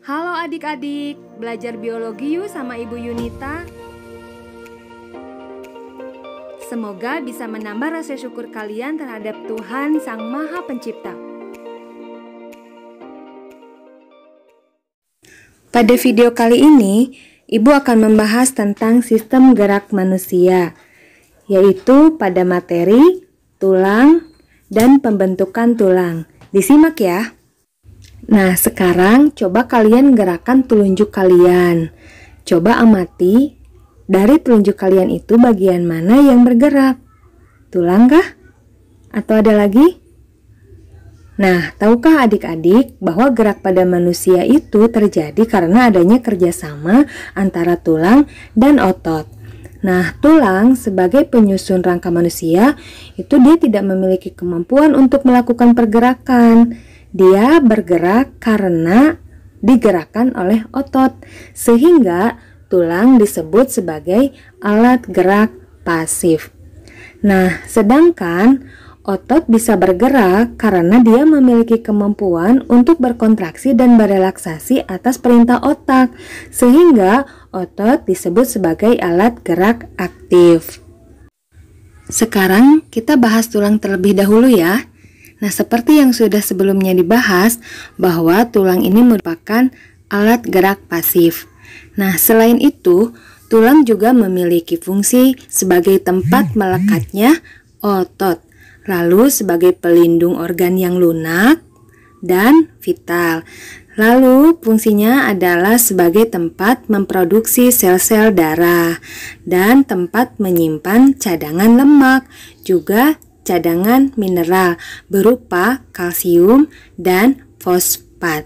Halo adik-adik, belajar biologi yuk sama Ibu Yunita. Semoga bisa menambah rasa syukur kalian terhadap Tuhan Sang Maha Pencipta. Pada video kali ini, Ibu akan membahas tentang sistem gerak manusia, yaitu pada materi, tulang, dan pembentukan tulang. Disimak ya. Nah, sekarang coba kalian gerakan telunjuk kalian. Coba amati, dari telunjuk kalian itu bagian mana yang bergerak? Tulang kah? Atau ada lagi? Nah, tahukah adik-adik bahwa gerak pada manusia itu terjadi karena adanya kerjasama antara tulang dan otot. Nah, tulang sebagai penyusun rangka manusia itu dia tidak memiliki kemampuan untuk melakukan pergerakan. Dia bergerak karena digerakkan oleh otot, sehingga tulang disebut sebagai alat gerak pasif. Nah, sedangkan otot bisa bergerak karena dia memiliki kemampuan untuk berkontraksi dan berelaksasi atas perintah otak, sehingga otot disebut sebagai alat gerak aktif. Sekarang kita bahas tulang terlebih dahulu ya. Nah, seperti yang sudah sebelumnya dibahas, bahwa tulang ini merupakan alat gerak pasif. Nah, selain itu, tulang juga memiliki fungsi sebagai tempat melekatnya otot, lalu sebagai pelindung organ yang lunak dan vital. Lalu, fungsinya adalah sebagai tempat memproduksi sel-sel darah dan tempat menyimpan cadangan lemak, juga cadangan mineral berupa kalsium dan fosfat.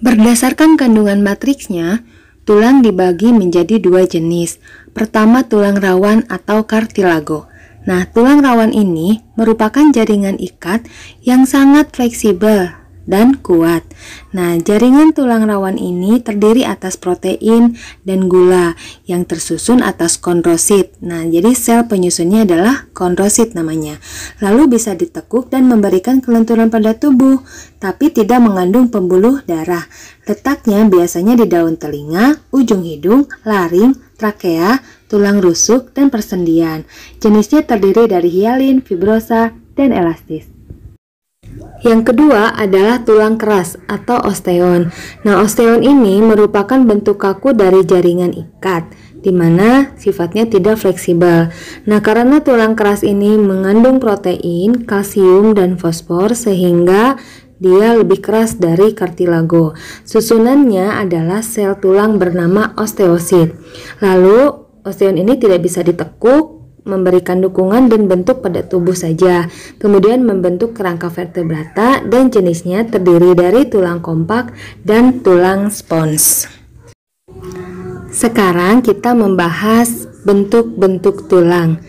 Berdasarkan kandungan matriksnya, tulang dibagi menjadi dua jenis. Pertama, tulang rawan atau kartilago. Nah, tulang rawan ini merupakan jaringan ikat yang sangat fleksibel dan kuat. Nah, jaringan tulang rawan ini terdiri atas protein dan gula yang tersusun atas kondrosit. Nah, jadi sel penyusunnya adalah kondrosit namanya. Lalu bisa ditekuk dan memberikan kelenturan pada tubuh, tapi tidak mengandung pembuluh darah. Letaknya biasanya di daun telinga, ujung hidung, laring, trakea, tulang rusuk, dan persendian. Jenisnya terdiri dari hialin, fibrosa, dan elastis. Yang kedua adalah tulang keras atau osteon. Nah, osteon ini merupakan bentuk kaku dari jaringan ikat, di mana sifatnya tidak fleksibel. Nah, karena tulang keras ini mengandung protein, kalsium, dan fosfor, sehingga dia lebih keras dari kartilago. Susunannya adalah sel tulang bernama osteosit. Lalu, osteon ini tidak bisa ditekuk, memberikan dukungan dan bentuk pada tubuh saja, kemudian membentuk kerangka vertebrata, dan jenisnya terdiri dari tulang kompak dan tulang spons. Sekarang kita membahas bentuk-bentuk tulang.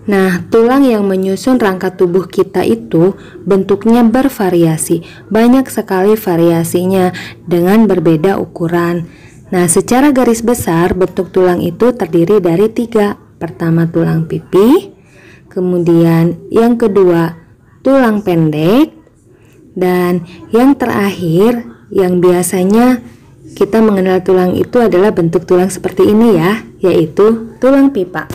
Nah, tulang yang menyusun rangka tubuh kita itu bentuknya bervariasi, banyak sekali variasinya dengan berbeda ukuran. Nah, secara garis besar bentuk tulang itu terdiri dari tiga. Pertama, tulang pipi, kemudian yang kedua tulang pendek, dan yang terakhir yang biasanya kita mengenal tulang itu adalah bentuk tulang seperti ini ya, yaitu tulang pipa.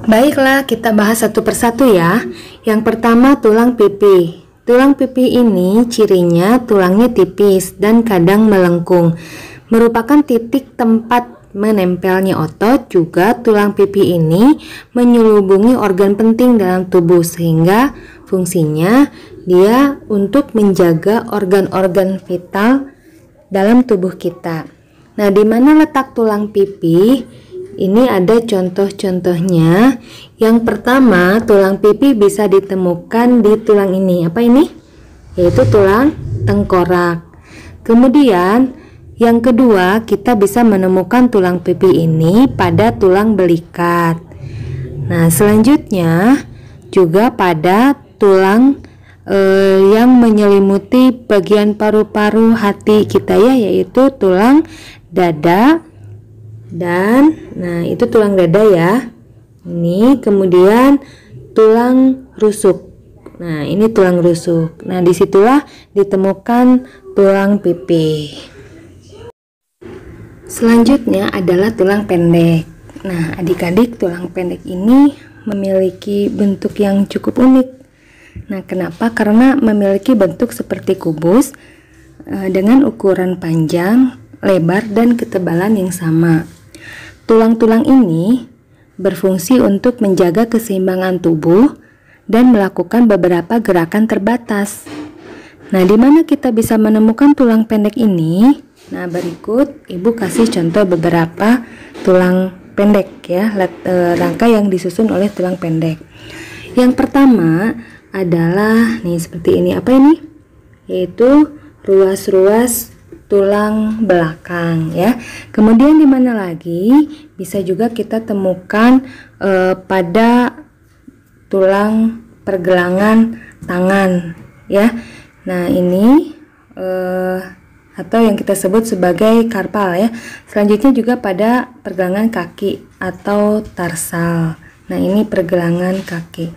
Baiklah, kita bahas satu persatu ya. Yang pertama, tulang pipi. Tulang pipi ini cirinya tulangnya tipis dan kadang melengkung, merupakan titik tempat menempelnya otot. Juga tulang pipi ini menyelubungi organ penting dalam tubuh, sehingga fungsinya dia untuk menjaga organ-organ vital dalam tubuh kita. Nah, di mana letak tulang pipi? Ini ada contoh-contohnya. Yang pertama, tulang pipi bisa ditemukan di tulang ini. Apa ini? Yaitu tulang tengkorak. Kemudian yang kedua, kita bisa menemukan tulang pipi ini pada tulang belikat. Nah, selanjutnya juga pada tulang yang menyelimuti bagian paru-paru hati kita ya, yaitu tulang dada. Dan nah, itu tulang dada ya. Ini kemudian tulang rusuk. Nah, ini tulang rusuk. Nah, disitulah ditemukan tulang pipi. Selanjutnya adalah tulang pendek. Nah, adik-adik, tulang pendek ini memiliki bentuk yang cukup unik. Nah, kenapa? Karena memiliki bentuk seperti kubus dengan ukuran panjang, lebar, dan ketebalan yang sama. Tulang-tulang ini berfungsi untuk menjaga keseimbangan tubuh dan melakukan beberapa gerakan terbatas. Nah, di mana kita bisa menemukan tulang pendek ini? Nah, berikut Ibu kasih contoh beberapa tulang pendek ya, rangka yang disusun oleh tulang pendek. Yang pertama adalah nih seperti ini. Apa ini? Yaitu ruas-ruas tulang belakang ya. Kemudian di mana lagi? Bisa juga kita temukan pada tulang pergelangan tangan ya. Nah, ini atau yang kita sebut sebagai karpal ya. Selanjutnya juga pada pergelangan kaki atau tarsal. Nah, ini pergelangan kaki.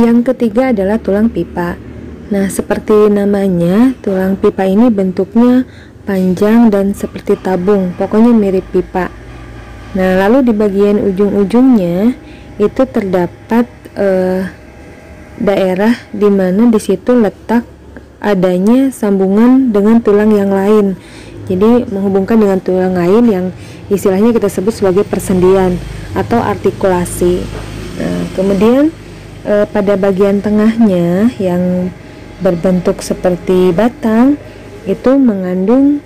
Yang ketiga adalah tulang pipa. Nah, seperti namanya, tulang pipa ini bentuknya panjang dan seperti tabung, pokoknya mirip pipa. Nah, lalu di bagian ujung-ujungnya itu terdapat daerah di mana di situ letak adanya sambungan dengan tulang yang lain. Jadi menghubungkan dengan tulang lain yang istilahnya kita sebut sebagai persendian atau artikulasi. Nah, kemudian pada bagian tengahnya yang berbentuk seperti batang itu mengandung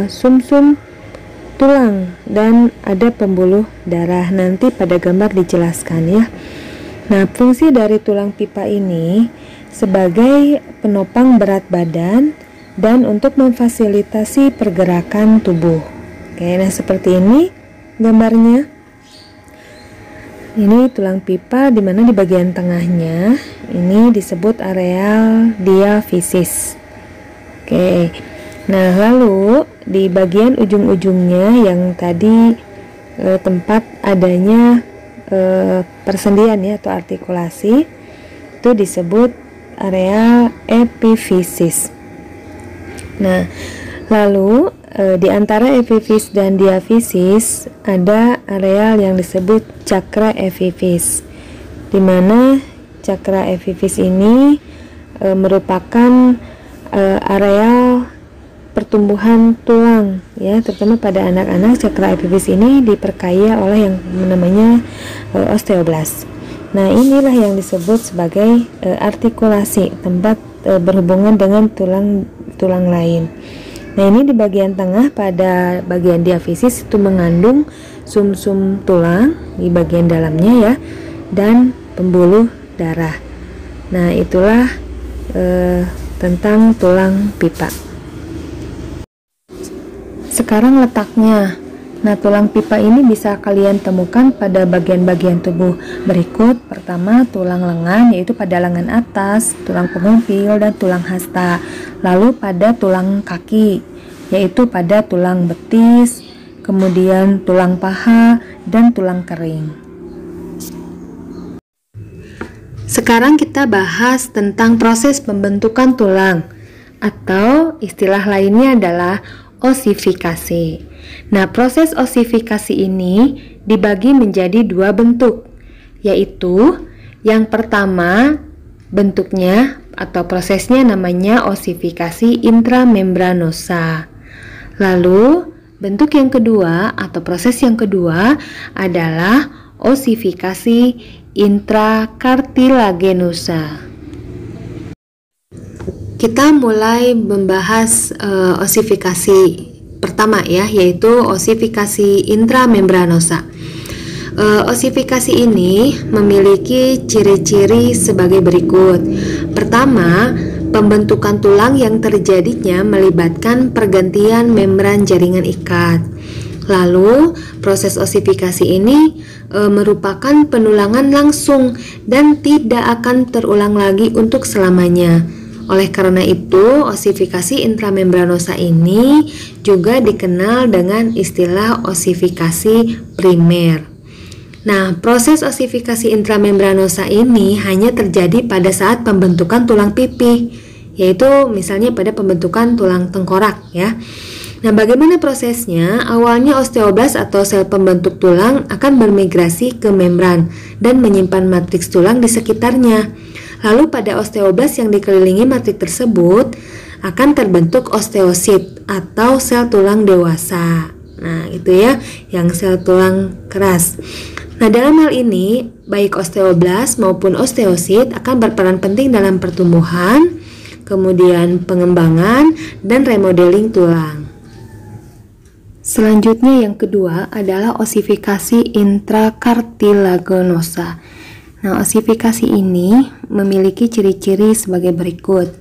sumsum tulang dan ada pembuluh darah. Nanti pada gambar dijelaskan ya. Nah, fungsi dari tulang pipa ini sebagai penopang berat badan dan untuk memfasilitasi pergerakan tubuh. Oke, nah seperti ini gambarnya. Ini tulang pipa di mana di bagian tengahnya ini disebut areal diafisis. Oke. Nah, lalu di bagian ujung-ujungnya yang tadi tempat adanya persendian ya atau artikulasi itu disebut area epifisis. Nah, lalu di antara epifisis dan diafisis ada areal yang disebut cakra epifisis, di mana cakra epifisis ini merupakan areal pertumbuhan tulang ya, terutama pada anak-anak. Cakra epifisis ini diperkaya oleh yang namanya osteoblast. Nah, inilah yang disebut sebagai artikulasi, tempat berhubungan dengan tulang lain. Nah, ini di bagian tengah pada bagian diafisis itu mengandung sumsum tulang di bagian dalamnya ya, dan pembuluh darah. Nah, itulah tentang tulang pipa. Sekarang letaknya. Nah, tulang pipa ini bisa kalian temukan pada bagian-bagian tubuh berikut. Pertama, tulang lengan, yaitu pada lengan atas, tulang pengumpil, dan tulang hasta. Lalu pada tulang kaki, yaitu pada tulang betis, kemudian tulang paha, dan tulang kering. Sekarang kita bahas tentang proses pembentukan tulang, atau istilah lainnya adalah osifikasi. Nah, proses osifikasi ini dibagi menjadi dua bentuk, yaitu yang pertama bentuknya atau prosesnya namanya osifikasi intramembranosa. Lalu bentuk yang kedua atau proses yang kedua adalah osifikasi intrakartilagenosa. Kita mulai membahas osifikasi pertama ya, yaitu osifikasi intramembranosa. Osifikasi ini memiliki ciri-ciri sebagai berikut. Pertama, pembentukan tulang yang terjadinya melibatkan pergantian membran jaringan ikat. Lalu, proses osifikasi ini merupakan penulangan langsung dan tidak akan terulang lagi untuk selamanya. Oleh karena itu, osifikasi intramembranosa ini juga dikenal dengan istilah osifikasi primer. Nah, proses osifikasi intramembranosa ini hanya terjadi pada saat pembentukan tulang pipi, yaitu misalnya pada pembentukan tulang tengkorak ya. Nah, bagaimana prosesnya? Awalnya osteoblas atau sel pembentuk tulang akan bermigrasi ke membran dan menyimpan matriks tulang di sekitarnya. Lalu pada osteoblas yang dikelilingi matriks tersebut akan terbentuk osteosit atau sel tulang dewasa. Nah, itu ya, yang sel tulang keras. Nah, dalam hal ini, baik osteoblas maupun osteosit akan berperan penting dalam pertumbuhan, kemudian pengembangan, dan remodeling tulang. Selanjutnya yang kedua adalah osifikasi intrakartilagenosa. Nah, osifikasi ini memiliki ciri-ciri sebagai berikut.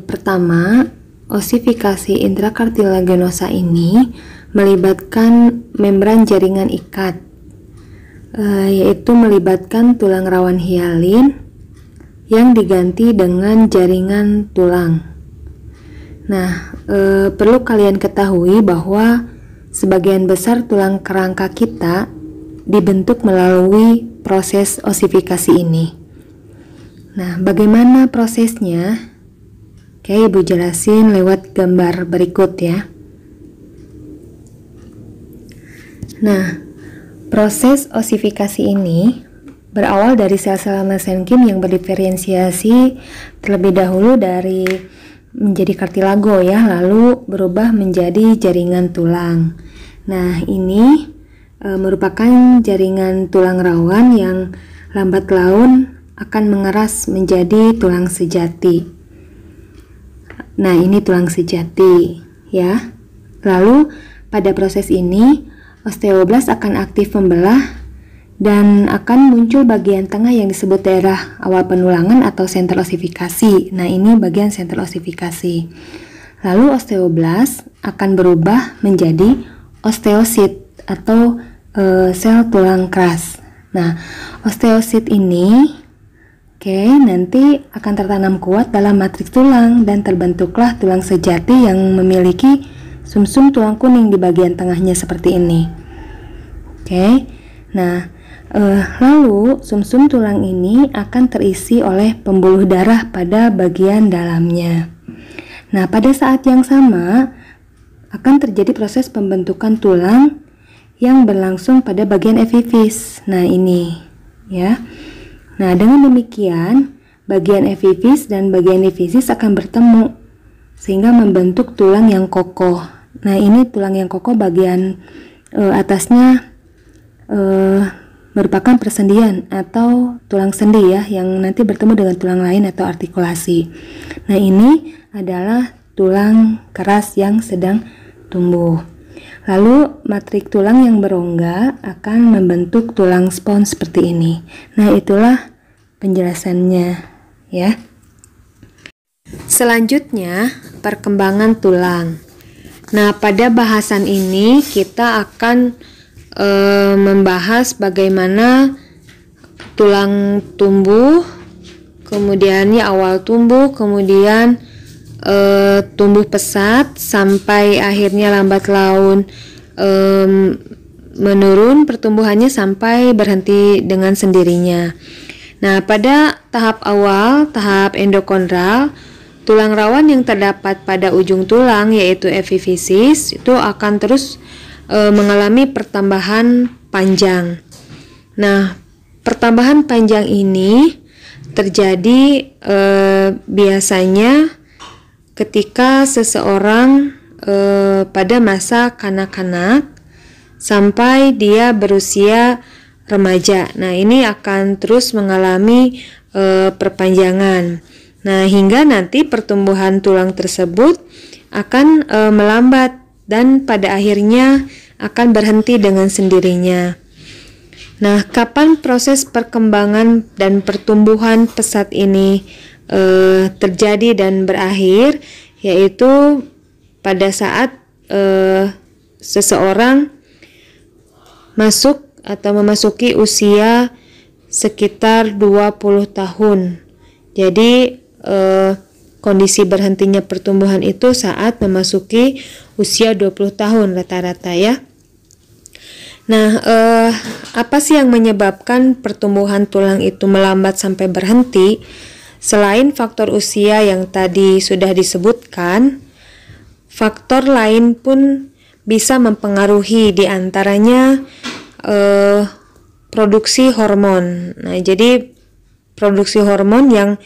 Pertama, osifikasi intrakartilagenosa ini melibatkan membran jaringan ikat, yaitu melibatkan tulang rawan hialin yang diganti dengan jaringan tulang. Nah, perlu kalian ketahui bahwa sebagian besar tulang kerangka kita dibentuk melalui proses osifikasi ini. Nah, bagaimana prosesnya? Oke, Ibu jelasin lewat gambar berikut ya. Nah, proses osifikasi ini berawal dari sel-sel mesenkim yang berdiferensiasi terlebih dahulu dari menjadi kartilago ya, lalu berubah menjadi jaringan tulang. Nah, ini merupakan jaringan tulang rawan yang lambat laun akan mengeras menjadi tulang sejati. Nah, ini tulang sejati ya. Lalu pada proses ini osteoblas akan aktif membelah dan akan muncul bagian tengah yang disebut daerah awal penulangan atau senter osifikasi. Nah, ini bagian senter osifikasi. Lalu osteoblas akan berubah menjadi osteosit atau sel tulang keras. Nah, osteosit ini nanti akan tertanam kuat dalam matriks tulang dan terbentuklah tulang sejati yang memiliki sumsum tulang kuning di bagian tengahnya seperti ini. Nah, lalu sumsum tulang ini akan terisi oleh pembuluh darah pada bagian dalamnya. Nah, pada saat yang sama akan terjadi proses pembentukan tulang yang berlangsung pada bagian epifis. Nah, ini ya. Nah, dengan demikian bagian epifis dan bagian difisis akan bertemu sehingga membentuk tulang yang kokoh. Nah, ini tulang yang kokoh bagian atasnya merupakan persendian atau tulang sendi ya, yang nanti bertemu dengan tulang lain atau artikulasi. Nah, ini adalah tulang keras yang sedang tumbuh. Lalu matrik tulang yang berongga akan membentuk tulang spons seperti ini. Nah, itulah penjelasannya ya. Selanjutnya, perkembangan tulang. Nah, pada bahasan ini kita akan membahas bagaimana tulang tumbuh, kemudiannya awal tumbuh, kemudian tumbuh pesat sampai akhirnya lambat laun menurun pertumbuhannya sampai berhenti dengan sendirinya. Nah, pada tahap awal, tahap endokondral, tulang rawan yang terdapat pada ujung tulang yaitu epifisis itu akan terus mengalami pertambahan panjang. Nah, pertambahan panjang ini terjadi biasanya ketika seseorang pada masa kanak-kanak sampai dia berusia remaja. Nah, ini akan terus mengalami perpanjangan. Nah, hingga nanti pertumbuhan tulang tersebut akan melambat dan pada akhirnya akan berhenti dengan sendirinya. Nah, kapan proses perkembangan dan pertumbuhan pesat ini terjadi dan berakhir? Yaitu pada saat seseorang masuk atau memasuki usia sekitar 20 tahun. Jadi kondisi berhentinya pertumbuhan itu saat memasuki usia 20 tahun rata-rata ya. Nah, apa sih yang menyebabkan pertumbuhan tulang itu melambat sampai berhenti? Selain faktor usia yang tadi sudah disebutkan, faktor lain pun bisa mempengaruhi, diantaranya produksi hormon. Nah, jadi produksi hormon yang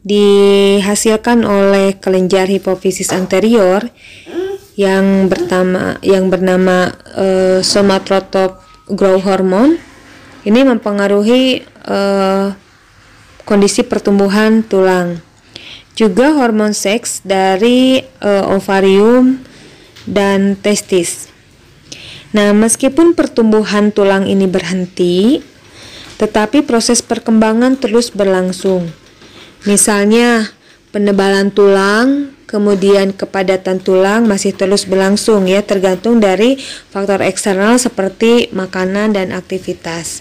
dihasilkan oleh kelenjar hipofisis anterior yang bernama somatotroph growth hormone ini mempengaruhi kondisi pertumbuhan tulang. Juga hormon seks dari ovarium dan testis. Nah, meskipun pertumbuhan tulang ini berhenti, tetapi proses perkembangan terus berlangsung. Misalnya, penebalan tulang, kemudian kepadatan tulang masih terus berlangsung ya, tergantung dari faktor eksternal seperti makanan dan aktivitas.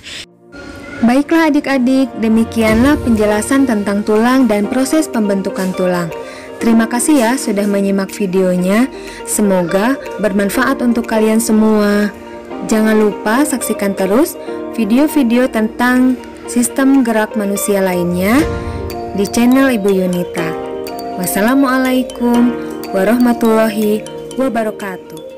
Baiklah adik-adik, demikianlah penjelasan tentang tulang dan proses pembentukan tulang. Terima kasih ya sudah menyimak videonya. Semoga bermanfaat untuk kalian semua. Jangan lupa saksikan terus video-video tentang sistem gerak manusia lainnya di channel Ibu Yunita. Wassalamualaikum warahmatullahi wabarakatuh.